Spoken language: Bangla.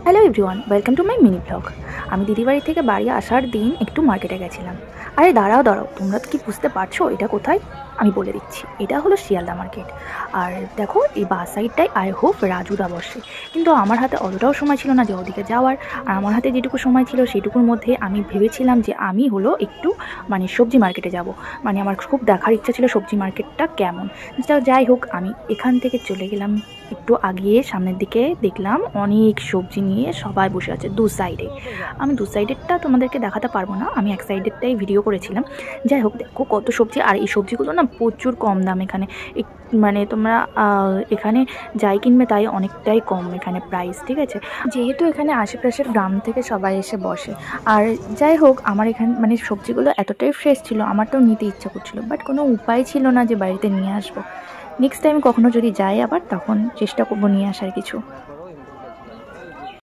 Hello everyone, welcome to my mini blog. আমি দিদিবাড়ি থেকে বাড়ি আসার দিন একটু মার্কেটে গেছিলাম। আরে দাঁড়াও দাঁড়াও, তোমরা কি বুঝতে পারছো এটা কোথায়? আমি বলে দিচ্ছি, এটা হলো শিয়ালদা মার্কেট। আর দেখো এই বাস সাইডটাই আই হোপ রাজুদা বসে। কিন্তু আমার হাতে অতটাও সময় ছিল না যে ওদিকে যাওয়ার। আর আমার হাতে যেটুকু সময় ছিল সেটুকুর মধ্যে আমি ভেবেছিলাম যে আমি হলো একটু সবজি মার্কেটে যাব। আমার খুব দেখার ইচ্ছা ছিল সবজি মার্কেটটা কেমন। যাই হোক, আমি এখান থেকে চলে গেলাম একটু আগিয়ে, সামনের দিকে দেখলাম অনেক সবজি নিয়ে সবাই বসে আছে দু সাইডে। আমি দু সাইডেরটা তোমাদেরকে দেখাতে পারবো না, আমি এক সাইডেরটাই ভিডিও করেছিলাম। যাই হোক, দেখো কত সবজি, আর এই সবজিগুলো না প্রচুর কম দাম এখানে। তোমরা এখানে যাই কিনবে তাই অনেকটাই কম এখানে প্রাইস, ঠিক আছে। যেহেতু এখানে আশেপাশের গ্রাম থেকে সবাই এসে বসে। আর যাই হোক, আমার এখানে সবজিগুলো এতটাই ফ্রেশ ছিল, আমার তো নিতে ইচ্ছা করছিল, বাট কোনো উপায় ছিল না যে বাড়িতে নিয়ে আসবো। নেক্সট টাইম কখনো যদি যাই আবার, তখন চেষ্টা করবো নিয়ে আসার কিছু।